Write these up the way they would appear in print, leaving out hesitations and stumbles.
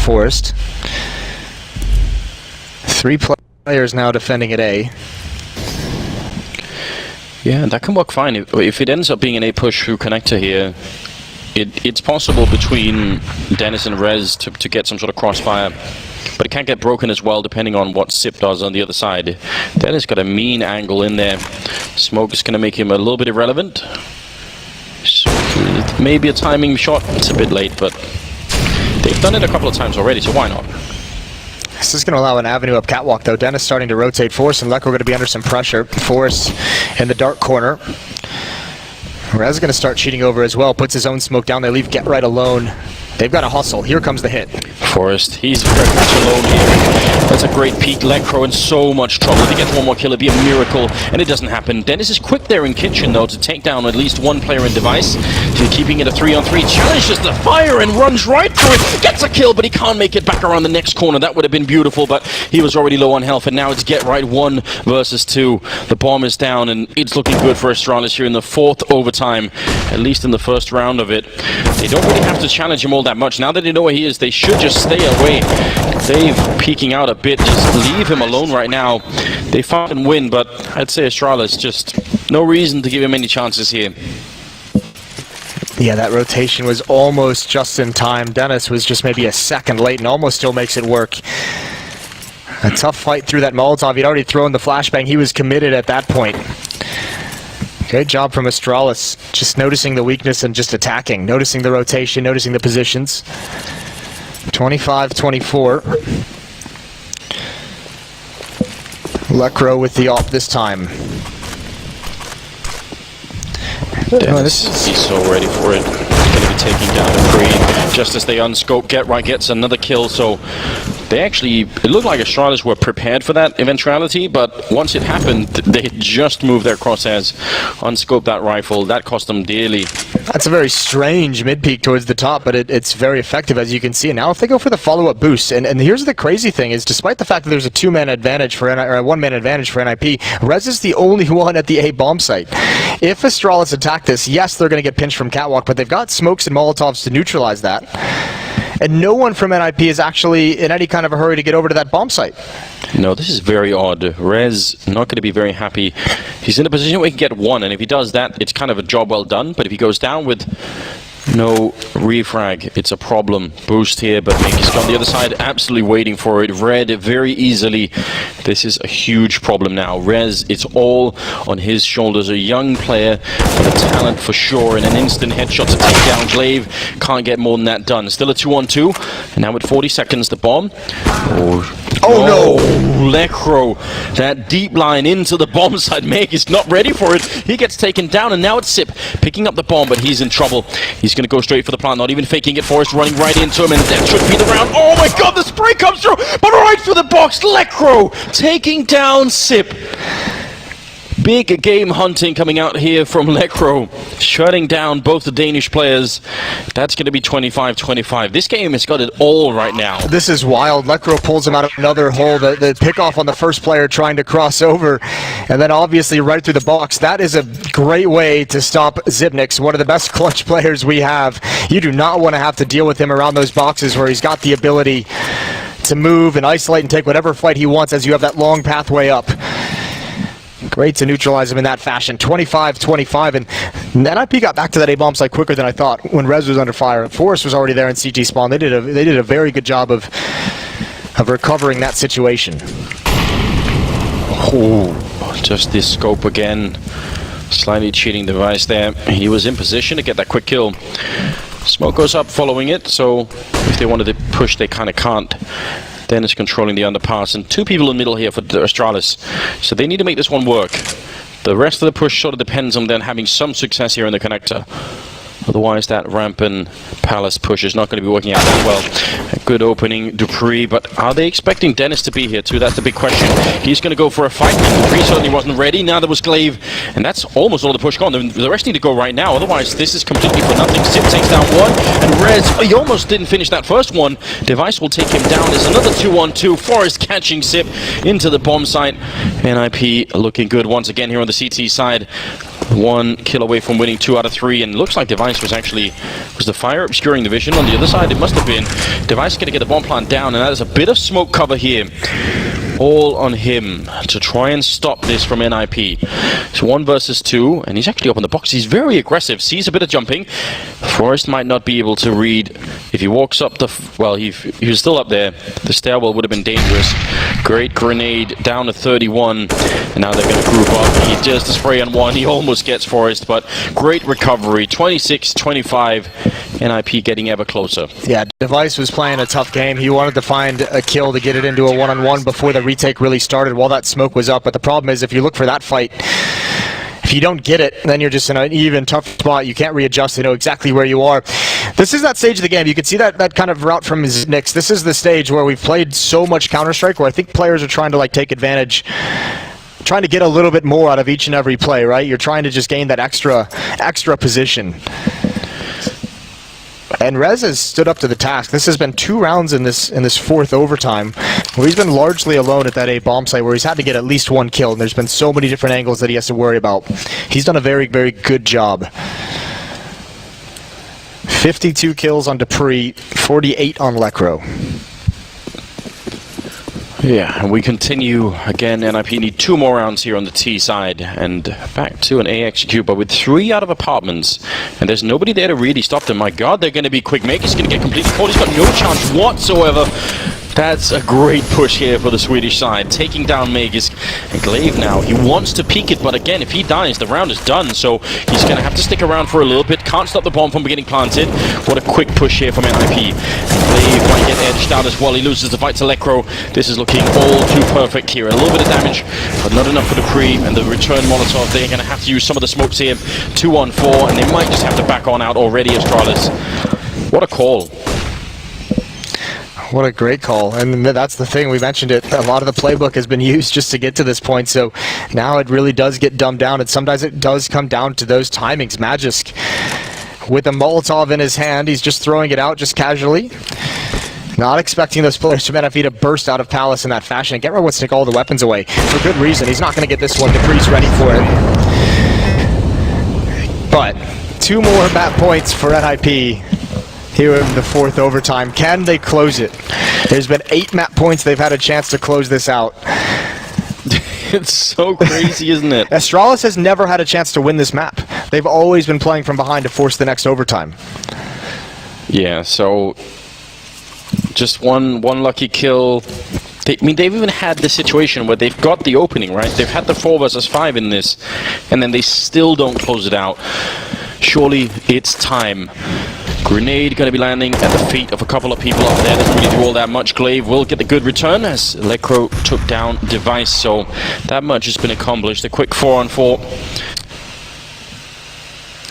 Forest. 3 players now defending at A. Yeah, that can work fine. If it ends up being an A push through connector here, it's possible between Dennis and Rez to get some sort of crossfire. But it can get broken as well depending on what Sip does on the other side. Dennis got a mean angle in there. Smoke is going to make him a little bit irrelevant. So maybe a timing shot. It's a bit late, but they've done it a couple of times already, so why not? This is going to allow an avenue up catwalk, though. Dennis starting to rotate Forest, and Lekro going to be under some pressure. Forest in the dark corner. Rez is going to start cheating over as well. Puts his own smoke down. They leave Get Right alone. They've got to hustle. Here comes the hit. Forest, he's very much alone here. That's a great peek. Lekro in so much trouble. If he gets one more kill, it'd be a miracle, and it doesn't happen. Dennis is quick there in kitchen, though, to take down at least one player in device. He's keeping it a 3-on-3. Challenges the fire and runs right through it. Gets a kill, but he can't make it back around the next corner. That would have been beautiful, but he was already low on health, and now it's Get Right 1 versus 2. The bomb is down, and it's looking good for Astralis here in the 4th overtime, at least in the first round of it. They don't really have to challenge him all that much. Now that they know where he is, they should just stay away. Dave peeking out a bit. Just leave him alone right now. They fight and win, but I'd say Astralis, just no reason to give him any chances here. Yeah, that rotation was almost just in time. Dennis was just maybe a second late and almost still makes it work. A tough fight through that Molotov. He'd already thrown the flashbang. He was committed at that point. Great job from Astralis, just noticing the weakness and just attacking, noticing the rotation, noticing the positions. 25-24. Lekro with the op this time. Dennis, he's so ready for it. He's going to be taking down a free. Just as they unscope, Get Right gets another kill, so they actually, it looked like Astralis were prepared for that eventuality, but once it happened, they just moved their crosshairs, unscoped that rifle. That cost them dearly. That's a very strange mid-peak towards the top, but it's very effective, as you can see. And now if they go for the follow-up boost, and here's the crazy thing, is despite the fact that there's a 2-man advantage for or a 1-man advantage for NIP, Rez is the only one at the A bomb site. If Astralis attack this, yes, they're going to get pinched from catwalk, but they've got smokes and Molotovs to neutralize that. And no one from NIP is actually in any kind of a hurry to get over to that bomb site. No, this is very odd. Rez not going to be very happy. He's in a position where he can get one, and if he does that, it's kind of a job well done. But if he goes down with no refrag, it's a problem. Boost here, but Mickey's on the other side, absolutely waiting for it. Red very easily. This is a huge problem now. Rez, it's all on his shoulders. A young player with a talent for sure, and an instant headshot to take down Glaive. Can't get more than that done. Still a 2-on-2, and now with 40 seconds, the bomb. Oh no! Lekro, that deep line into the bomb side. Meg is not ready for it. He gets taken down, and now it's Sip picking up the bomb, but he's in trouble. He's going to go straight for the plant, not even faking it. Forest running right into him, and that should be the round. Oh my god, the spray comes through, but right for the box. Lekro taking down Sip. Big game hunting coming out here from Lekro, shutting down both the Danish players. That's going to be 25-25. This game has got it all right now. This is wild. Lekro pulls him out of another hole. The pick-off on the first player trying to cross over, and then obviously right through the box. That is a great way to stop Zipnix, one of the best clutch players we have. You do not want to have to deal with him around those boxes where he's got the ability to move and isolate and take whatever fight he wants as you have that long pathway up. Great to neutralize him in that fashion. 25-25, and NIP got back to that A-bomb site quicker than I thought when Rez was under fire. Forrest was already there in CT spawn. They did a very good job of recovering that situation. Oh, just this scope again. Slightly cheating device there. He was in position to get that quick kill. Smoke goes up following it, so if they wanted to push, they kind of can't. Dennis controlling the underpass, and 2 people in the middle here for Astralis. So they need to make this one work. The rest of the push sort of depends on them having some success here in the connector. Otherwise, that ramp and palace push is not going to be working out that well. A good opening, Dupree, but are they expecting Dennis to be here too? That's the big question. He's going to go for a fight. Dupree certainly wasn't ready. Now there was Glaive, and that's almost all the push gone. The rest need to go right now, otherwise this is completely for nothing. Sip takes down one, and Rez, he almost didn't finish that first one. Device will take him down. There's another 2-on-2. Forest catching Sip into the bomb site. NIP looking good once again here on the CT side. 1 kill away from winning 2 out of 3, and looks like Device was the fire obscuring the vision. On the other side, it must have been Device going to get the bomb plant down, and that is a bit of smoke cover here. All on him to try and stop this from NIP. It's 1 versus 2, and he's actually up on the box. He's very aggressive, sees a bit of jumping. Forrest might not be able to read. If he walks up the... well, he was still up there. The stairwell would have been dangerous. Great grenade down to 31, and now they're going to group up. He does the spray on 1. He almost gets Forrest, but great recovery. 26-25. NIP getting ever closer. Yeah, Device was playing a tough game. He wanted to find a kill to get it into a one-on-one before the retake really started while that smoke was up. But the problem is, if you look for that fight, if you don't get it, then you're just in an even tough spot. You can't readjust to know exactly where you are. This is that stage of the game. You can see that kind of route from Nix. This is the stage where we've played so much Counter-Strike, where I think players are trying to like take advantage, trying to get a little bit more out of each and every play, right? You're trying to just gain that extra position. And Rez has stood up to the task. This has been 2 rounds in this fourth overtime, where he's been largely alone at that A bomb site, where he's had to get at least 1 kill, and there's been so many different angles that he has to worry about. He's done a very, very good job. 52 kills on Dupree, 48 on Lekro. Yeah, and we continue again. NIP need 2 more rounds here on the T side, and back to an A execute, but with 3 out of apartments, and there's nobody there to really stop them. My god, they're going to be quick make. He's going to get completely cold. He's got no chance whatsoever. That's a great push here for the Swedish side, taking down Magus. And Glaive now, he wants to peek it, but again, if he dies, the round is done, so he's going to have to stick around for a little bit. Can't stop the bomb from getting planted. What a quick push here from NIP. And Glaive might get edged out as well. He loses the fight to Lekro. This is looking all too perfect here. A little bit of damage, but not enough for the Dupree. And the return Molotov, they're going to have to use some of the smokes here. 2-on-4, and they might just have to back on out already, Astralis. What a call. What a great call. And that's the thing, we mentioned it, a lot of the playbook has been used just to get to this point, so now it really does get dumbed down, and sometimes it does come down to those timings. Magisk with a Molotov in his hand, he's just throwing it out just casually. Not expecting those players from NFE to burst out of Palace in that fashion. Get wants to take all the weapons away, for good reason. He's not going to get this one. Dupree's ready for it. But 2 more map points for NIP here in the 4th overtime. Can they close it? There's been 8 map points they've had a chance to close this out. It's so crazy, isn't it? Astralis has never had a chance to win this map. They've always been playing from behind to force the next overtime. Yeah, so just one lucky kill. They've even had the situation where they've got the opening, right? They've had the 4 versus 5 in this, and then they still don't close it out. Surely it's time. Grenade going to be landing at the feet of a couple of people up there. Doesn't really do all that much. Glaive will get the good return as Lekro took down Device, so that much has been accomplished. A quick 4-on-4.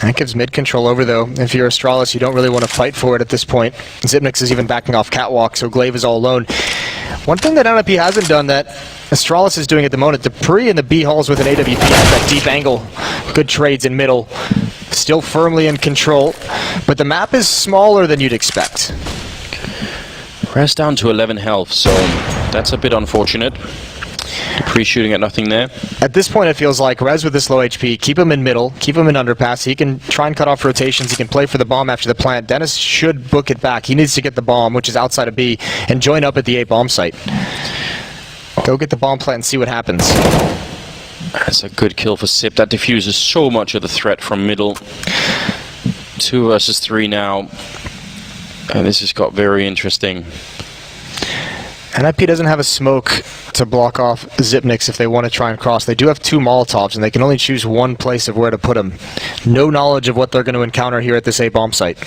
That gives mid control over, though. If you're Astralis, you don't really want to fight for it at this point. Zipnix is even backing off Catwalk, so Glaive is all alone. One thing that NIP hasn't done that Astralis is doing at the moment, Dupree in the B halls with an AWP has that deep angle. Good trades in middle. Still firmly in control, but the map is smaller than you'd expect. Rez down to 11 health, so that's a bit unfortunate. Dupree shooting at nothing there. At this point, it feels like Rez with this low HP, keep him in middle, keep him in underpass. He can try and cut off rotations. He can play for the bomb after the plant. Dennis should book it back. He needs to get the bomb, which is outside of B, and join up at the A bomb site. Go get the bomb plant and see what happens. That's a good kill for Sip. That diffuses so much of the threat from middle. 2 versus 3 now. And this has got very interesting. NIP doesn't have a smoke to block off Zipnix if they want to try and cross. They do have 2 Molotovs, and they can only choose one place of where to put them. No knowledge of what they're going to encounter here at this A bomb site.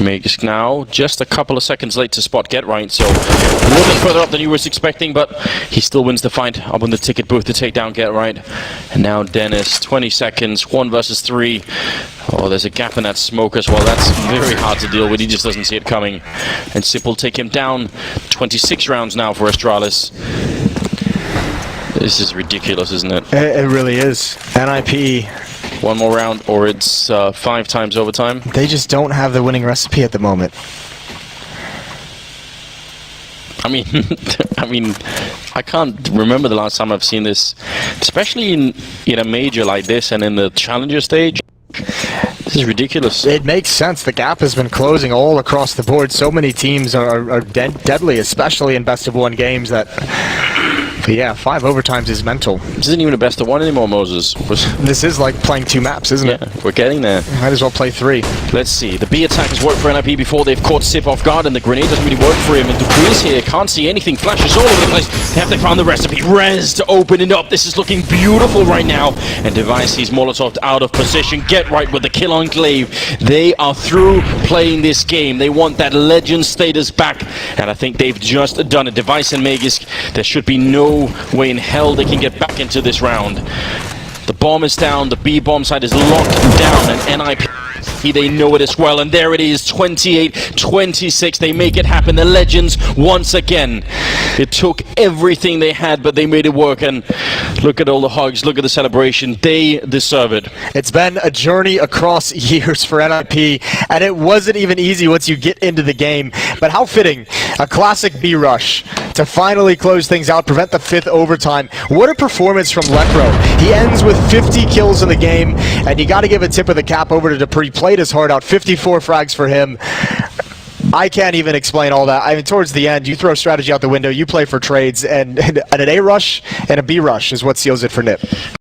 Magus now just a couple of seconds late to spot Get Right, so a little bit further up than you was expecting, but he still wins the fight up on the ticket booth to take down Get Right. And now Dennis, 20 seconds, 1 versus 3. Oh, there's a gap in that smoke as well. That's very hard to deal with. He just doesn't see it coming. And Sip will take him down. 26 rounds now for Astralis. This is ridiculous, isn't it? It really is. NIP. 1 more round, or it's 5 times overtime. They just don't have the winning recipe at the moment. I mean, I can't remember the last time I've seen this, especially in a major like this and in the challenger stage. This is ridiculous. It makes sense. The gap has been closing all across the board. So many teams are deadly, especially in best-of-1 games that... But yeah, 5 overtimes is mental. This isn't even a best of 1 anymore, Moses. This is like playing 2 maps, isn't it? Yeah, we're getting there. Might as well play 3. Let's see. The B attack has worked for NIP before they've caught Sip off guard, and the grenade doesn't really work for him. And Dupree's here, can't see anything. Flashes all over the place. Have they found the recipe? Rez to open it up. This is looking beautiful right now. And Device sees Molotov out of position. Get right with the kill Enclave. They are through playing this game. They want that legend status back, and I think they've just done it. Device and Magisk, there should be no way in hell they can get back into this round. The bomb is down, the B bomb site is locked down, and NIP, they know it as well, and there it is, 28-26, they make it happen. The Legends, once again, it took everything they had, but they made it work, and look at all the hugs, look at the celebration, they deserve it. It's been a journey across years for NIP, and it wasn't even easy once you get into the game, but how fitting, a classic B rush to finally close things out, prevent the 5th overtime. What a performance from Lecro. He ends with 50 kills in the game, and you got to give a tip of the cap over to Dupree. Played his heart out, 54 frags for him. I can't even explain all that. I mean, towards the end, you throw strategy out the window, you play for trades, and an A rush and a B rush is what seals it for NIP.